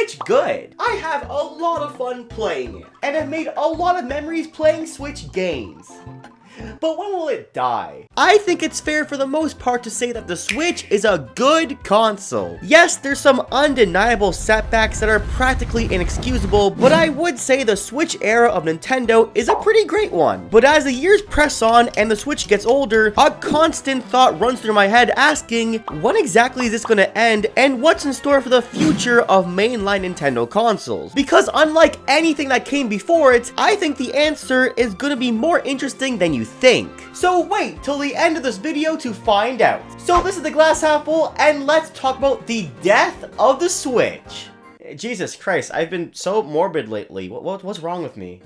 Switch good. I have a lot of fun playing it, and I've made a lot of memories playing Switch games. But when will it die? I think it's fair for the most part to say that the Switch is a good console. Yes, there's some undeniable setbacks that are practically inexcusable, but I would say the Switch era of Nintendo is a pretty great one. But as the years press on and the Switch gets older, a constant thought runs through my head asking, when exactly is this going to end, and what's in store for the future of mainline Nintendo consoles? Because unlike anything that came before it, I think the answer is going to be more interesting than you think. So wait till the end of this video to find out. So this is the glass half full, and let's talk about the death of the Switch. Jesus Christ, I've been so morbid lately. What's wrong with me?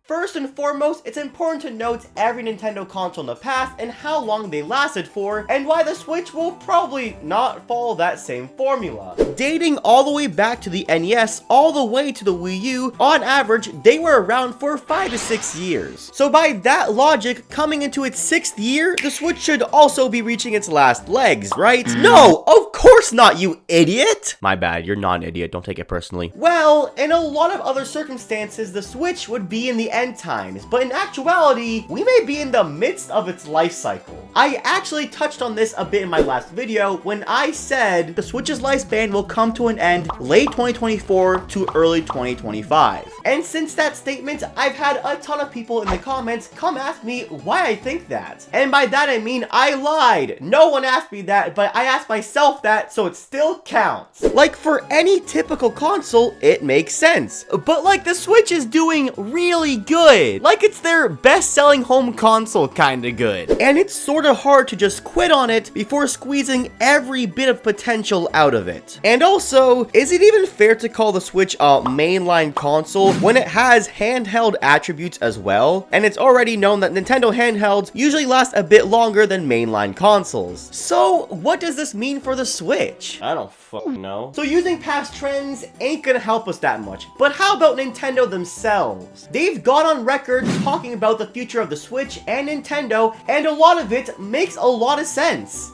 First and foremost, it's important to note every Nintendo console in the past and how long they lasted for, and why the Switch will probably not follow that same formula. Dating all the way back to the NES, all the way to the Wii U, on average, they were around for 5 to 6 years. So by that logic, coming into its 6th year, the Switch should also be reaching its last legs, right? No, of course not, you idiot! My bad, you're not an idiot, don't take it personally. Well, in a lot of other circumstances, the Switch would be in the end times, but in actuality, we may be in the midst of its life cycle. I actually touched on this a bit in my last video when I said the Switch's lifespan will come to an end late 2024 to early 2025. And since that statement, I've had a ton of people in the comments come ask me why I think that. And by that I mean I lied. No one asked me that, but I asked myself that, so it still counts. Like for any typical console, it makes sense. But like the Switch is doing really good. Like it's their best-selling home console kinda good. And it's sorta hard to just quit on it before squeezing every bit of potential out of it. And also, is it even fair to call the Switch a mainline console when it has handheld attributes as well? And it's already known that Nintendo handhelds usually last a bit longer than mainline consoles. So what does this mean for the Switch? I don't fucking know. So using past trends ain't gonna help us that much. But how about Nintendo themselves? They've gone on record talking about the future of the Switch and Nintendo, and a lot of it makes a lot of sense.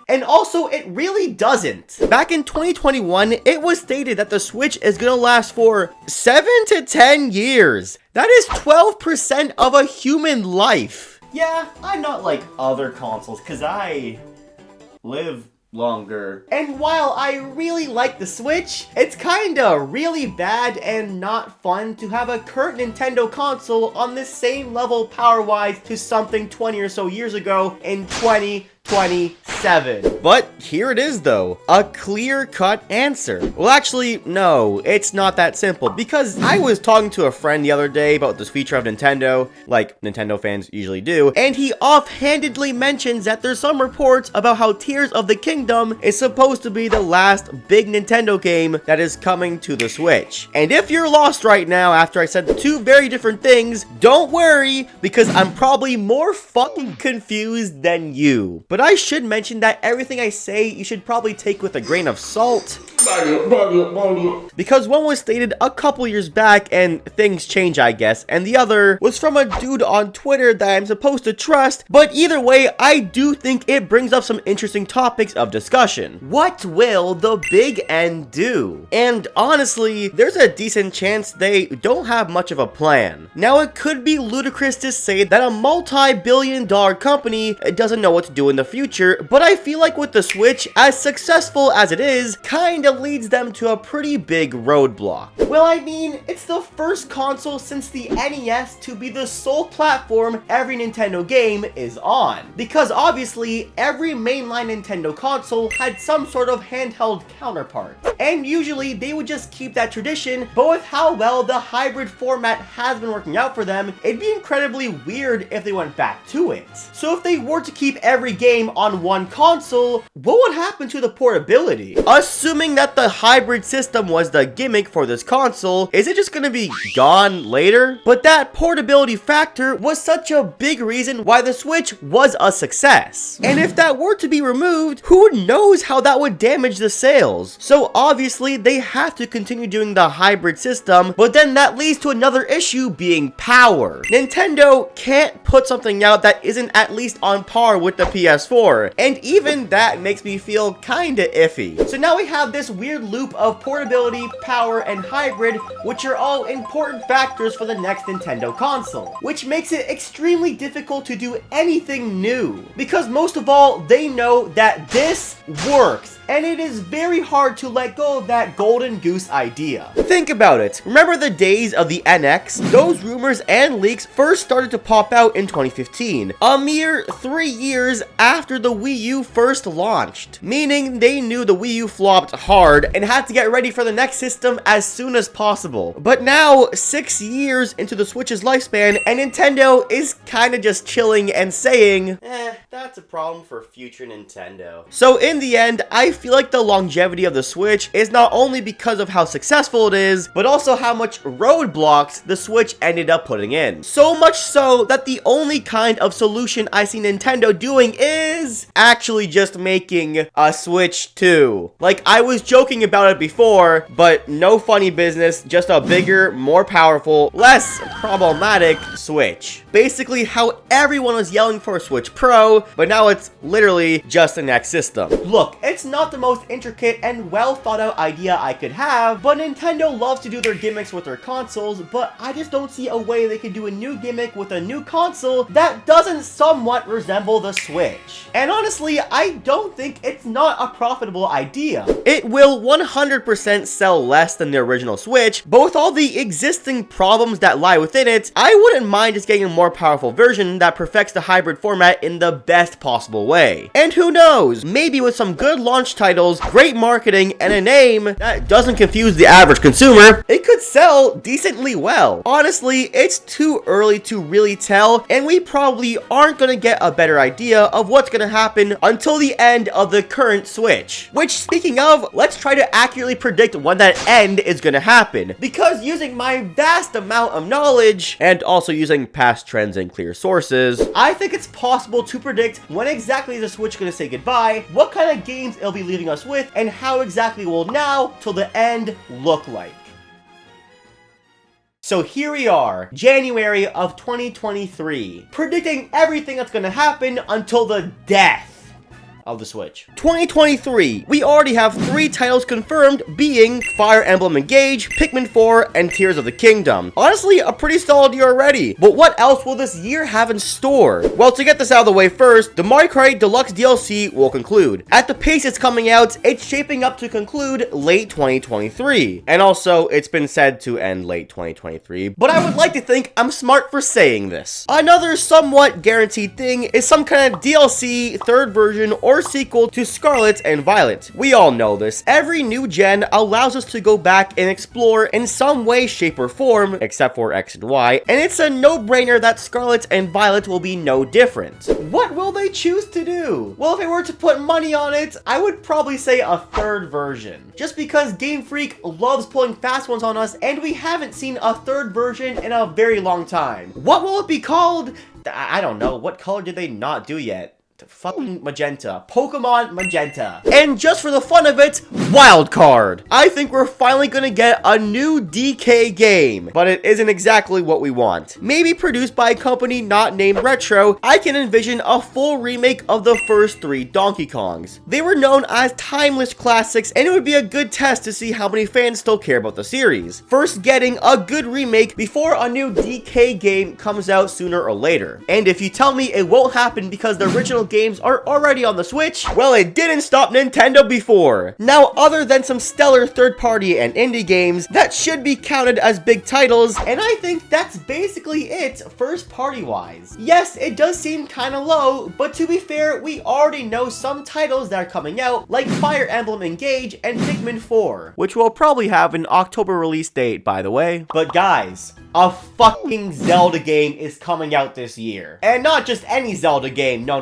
And also, it really doesn't. Back in 2021, it was stated that the Switch is gonna last for 7 to 10 years. That is 12% of a human life. Yeah, I'm not like other consoles, cause I live longer. And while I really like the Switch, it's kinda really bad and not fun to have a current Nintendo console on the same level power-wise to something 20 or so years ago in 2027. But here it is though, a clear-cut answer. Well actually, no, it's not that simple, because I was talking to a friend the other day about this feature of Nintendo, like Nintendo fans usually do, and he offhandedly mentions that there's some reports about how Tears of the Kingdom is supposed to be the last big Nintendo game that is coming to the Switch. And if you're lost right now after I said two very different things, don't worry, because I'm probably more fucking confused than you. But I should mention that everything I say you should probably take with a grain of salt, because one was stated a couple years back and things change, I guess, and the other was from a dude on Twitter that I'm supposed to trust. But either way, I do think it brings up some interesting topics of discussion. What will the big N do? And honestly, there's a decent chance they don't have much of a plan. Now, it could be ludicrous to say that a multi-billion-dollar company doesn't know what to do in the future, but I feel like with the Switch, as successful as it is, kinda leads them to a pretty big roadblock. Well, I mean, it's the first console since the NES to be the sole platform every Nintendo game is on. Because obviously, every mainline Nintendo console had some sort of handheld counterpart. And usually, they would just keep that tradition, but with how well the hybrid format has been working out for them, it'd be incredibly weird if they went back to it. So if they were to keep every game on one console, what would happen to the portability? Assuming that the hybrid system was the gimmick for this console, is it just gonna be gone later? But that portability factor was such a big reason why the Switch was a success. And if that were to be removed, who knows how that would damage the sales? So obviously they have to continue doing the hybrid system, but then that leads to another issue being power. Nintendo can't put something out that isn't at least on par with the PS4, and even that makes me feel kinda iffy. So now we have this this weird loop of portability, power, and hybrid, which are all important factors for the next Nintendo console, which makes it extremely difficult to do anything new, because most of all, they know that this works, and it is very hard to let go of that golden goose idea. Think about it. Remember the days of the NX? Those rumors and leaks first started to pop out in 2015, a mere 3 years after the Wii U first launched, meaning they knew the Wii U flopped hard and had to get ready for the next system as soon as possible. But now, 6 years into the Switch's lifespan, and Nintendo is kinda just chilling and saying, that's a problem for future Nintendo. So in the end, I feel like the longevity of the Switch is not only because of how successful it is, but also how much roadblocks the Switch ended up putting in. So much so that the only kind of solution I see Nintendo doing is actually just making a Switch 2. Like, I was joking about it before, but no funny business, just a bigger, more powerful, less problematic Switch. Basically how everyone was yelling for a Switch Pro, but now it's literally just the next system. Look, it's not the most intricate and well thought out idea I could have, but Nintendo loves to do their gimmicks with their consoles, but I just don't see a way they could do a new gimmick with a new console that doesn't somewhat resemble the Switch. And honestly, I don't think it's not a profitable idea. It will 100% sell less than the original Switch, but with all the existing problems that lie within it, I wouldn't mind just getting a more powerful version that perfects the hybrid format in the best possible way. And who knows, maybe with some good launch titles, great marketing, and a name that doesn't confuse the average consumer, it could sell decently well. Honestly, it's too early to really tell, and we probably aren't gonna get a better idea of what's gonna happen until the end of the current Switch. Which, speaking of, let's try to accurately predict when that end is gonna happen, because using my vast amount of knowledge, and also using past trends and clear sources, I think it's possible to predict when exactly is the Switch gonna say goodbye, what kind of games it'll be leaving us with, and how exactly will now till the end look like. So here we are, January of 2023, predicting everything that's gonna happen until the death of the Switch. 2023, we already have 3 titles confirmed, being Fire Emblem Engage, Pikmin 4, and Tears of the Kingdom. Honestly, a pretty solid year already, but what else will this year have in store? Well, to get this out of the way first, the Mario Kart Deluxe DLC will conclude. At the pace it's coming out, it's shaping up to conclude late 2023. And also, it's been said to end late 2023, but I would like to think I'm smart for saying this. Another somewhat guaranteed thing is some kind of DLC, third version, or sequel to Scarlet and Violet. We all know this. Every new gen allows us to go back and explore in some way, shape, or form, except for X and Y, and it's a no-brainer that Scarlet and Violet will be no different. What will they choose to do? Well, if I were to put money on it, I would probably say a third version. Just because Game Freak loves pulling fast ones on us, and we haven't seen a third version in a very long time. What will it be called? I don't know. What color did they not do yet? Fucking magenta. Pokemon Magenta. And just for the fun of it, wild card. I think we're finally gonna get a new DK game, but it isn't exactly what we want. Maybe produced by a company not named Retro, I can envision a full remake of the first 3 Donkey Kongs. They were known as timeless classics, and it would be a good test to see how many fans still care about the series. First getting a good remake before a new DK game comes out sooner or later. And if you tell me it won't happen because the original games are already on the Switch, well, it didn't stop Nintendo before. Now, other than some stellar third-party and indie games that should be counted as big titles, and I think that's basically it first-party wise. Yes, it does seem kinda low, but to be fair, we already know some titles that are coming out, like Fire Emblem Engage and Pikmin 4, which will probably have an October release date, by the way. But guys, a fucking Zelda game is coming out this year. And not just any Zelda game, no.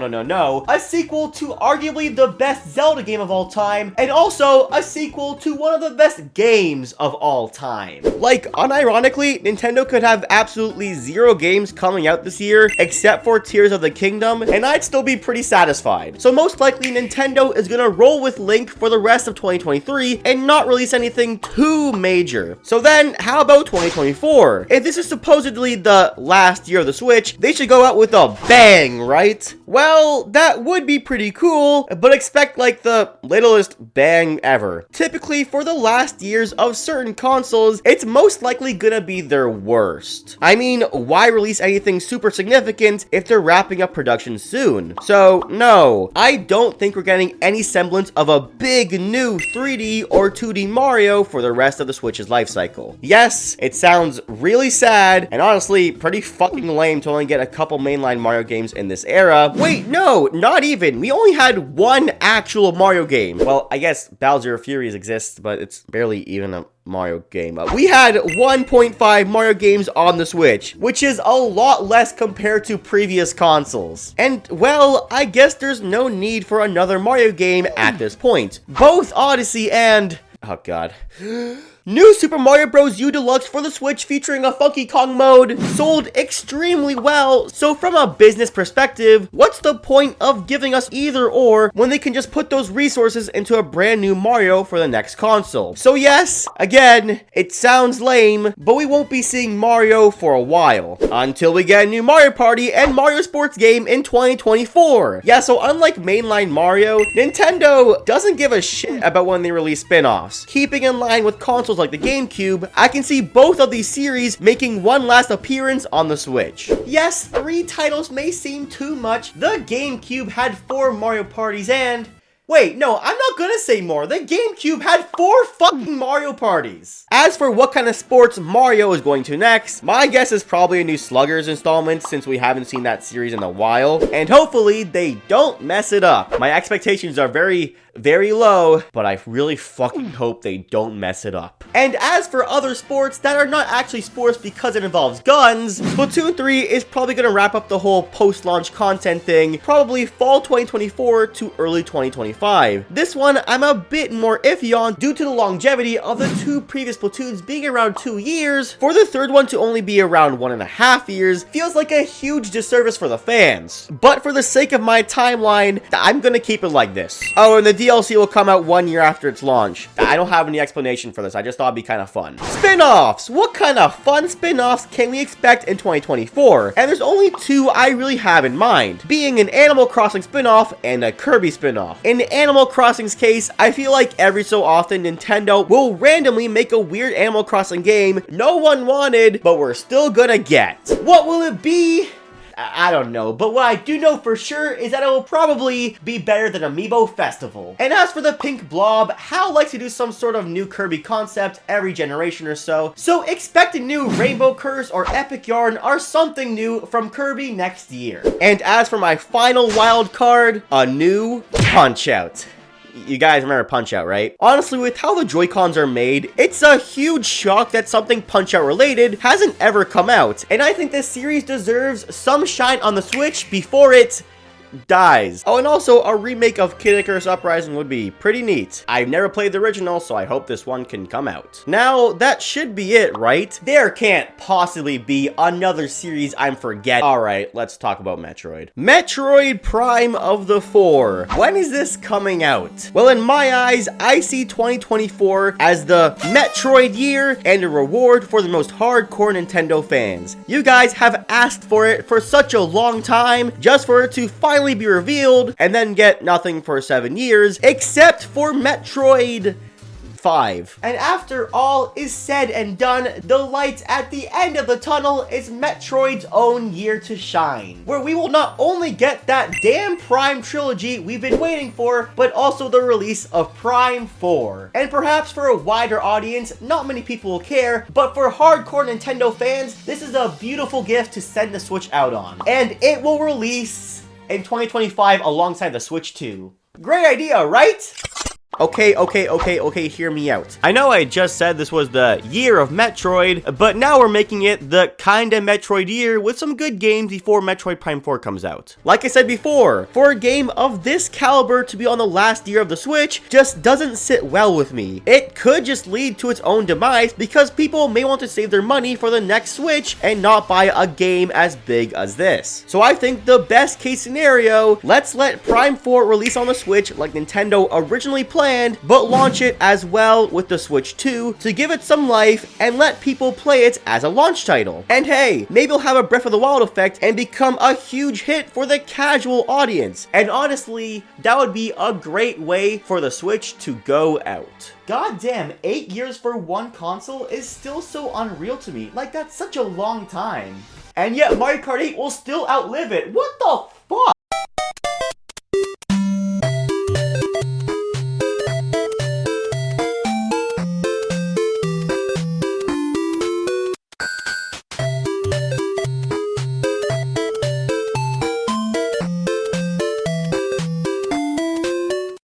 A sequel to arguably the best Zelda game of all time, and also a sequel to one of the best games of all time. Like, unironically, Nintendo could have absolutely 0 games coming out this year, except for Tears of the Kingdom, and I'd still be pretty satisfied. So most likely, Nintendo is gonna roll with Link for the rest of 2023, and not release anything too major. So then, how about 2024? If this is supposedly the last year of the Switch, they should go out with a bang, right? Well, that would be pretty cool, but expect like the littlest bang ever. Typically, for the last years of certain consoles, it's most likely gonna be their worst. I mean, why release anything super significant if they're wrapping up production soon? So, no, I don't think we're getting any semblance of a big new 3D or 2D Mario for the rest of the Switch's life cycle. Yes, it sounds really sad, and honestly, pretty fucking lame to only get a couple mainline Mario games in this era. Wait, no, not even. We only had one actual Mario game. Well, I guess Bowser Furies exists, but it's barely even a Mario game. We had 1.5 Mario games on the Switch, which is a lot less compared to previous consoles. And, well, I guess there's no need for another Mario game at this point. Both Odyssey and... oh god. New Super Mario Bros. U Deluxe for the Switch featuring a Funky Kong mode sold extremely well, so from a business perspective, what's the point of giving us either or when they can just put those resources into a brand new Mario for the next console? So yes, again, it sounds lame, but we won't be seeing Mario for a while, until we get a new Mario Party and Mario Sports game in 2024. Yeah, so unlike mainline Mario, Nintendo doesn't give a shit about when they release spin-offs. Keeping in line with consoles like the GameCube, I can see both of these series making one last appearance on the Switch. Yes, 3 titles may seem too much. The GameCube had 4 Mario Parties and... wait, no, I'm not gonna say more. The GameCube had 4 fucking Mario Parties. As for what kind of sports Mario is going to next, my guess is probably a new Sluggers installment since we haven't seen that series in a while. And hopefully they don't mess it up. My expectations are very low, but I really fucking hope they don't mess it up. And as for other sports that are not actually sports because it involves guns, Splatoon 3 is probably gonna wrap up the whole post-launch content thing, probably fall 2024 to early 2025. This one I'm a bit more iffy on due to the longevity of the 2 previous Splatoons being around 2 years. For the third one to only be around 1.5 years feels like a huge disservice for the fans. But for the sake of my timeline, I'm gonna keep it like this. Oh, and the DLC will come out 1 year after its launch. I don't have any explanation for this, I just thought it'd be kind of fun. Spin-offs! What kind of fun spin-offs can we expect in 2024? And there's only 2 I really have in mind, being an Animal Crossing spin-off and a Kirby spin-off. In Animal Crossing's case, I feel like every so often Nintendo will randomly make a weird Animal Crossing game no one wanted, but we're still gonna get. What will it be? I don't know, but what I do know for sure is that it will probably be better than Amiibo Festival. And as for the Pink Blob, HAL likes to do some sort of new Kirby concept every generation or so expect a new Rainbow Curse or Epic Yarn or something new from Kirby next year. And as for my final wild card, a new Punch-Out! You guys remember Punch-Out, right? Honestly, with how the Joy-Cons are made, it's a huge shock that something Punch-Out related hasn't ever come out. And I think this series deserves some shine on the Switch before it dies. Oh, and also a remake of Kid Icarus Uprising would be pretty neat. I've never played the original, so I hope this one can come out. Now, that should be it, right? There can't possibly be another series I'm forgetting. Alright, let's talk about Metroid. Metroid Prime of the 4. When is this coming out? Well, in my eyes, I see 2024 as the Metroid year and a reward for the most hardcore Nintendo fans. You guys have asked for it for such a long time, just for it to finally be revealed and then get nothing for 7 years, except for Metroid 5. And after all is said and done, the light at the end of the tunnel is Metroid's own year to shine, where we will not only get that damn Prime trilogy we've been waiting for, but also the release of Prime 4. And perhaps for a wider audience, not many people will care, but for hardcore Nintendo fans, this is a beautiful gift to send the Switch out on. And it will release in 2025 alongside the Switch 2. Great idea, right? Okay, hear me out. I know I just said this was the year of Metroid, but now we're making it the kinda Metroid year with some good games before Metroid Prime 4 comes out. Like I said before, for a game of this caliber to be on the last year of the Switch just doesn't sit well with me. It could just lead to its own demise because people may want to save their money for the next Switch and not buy a game as big as this. So I think the best case scenario, let's let Prime 4 release on the Switch like Nintendo originally planned planned, but launch it as well with the Switch 2 to give it some life and let people play it as a launch title. And hey, maybe it'll have a Breath of the Wild effect and become a huge hit for the casual audience. And honestly, that would be a great way for the Switch to go out. God damn, 8 years for one console is still so unreal to me. Like, that's such a long time. And yet Mario Kart 8 will still outlive it. What the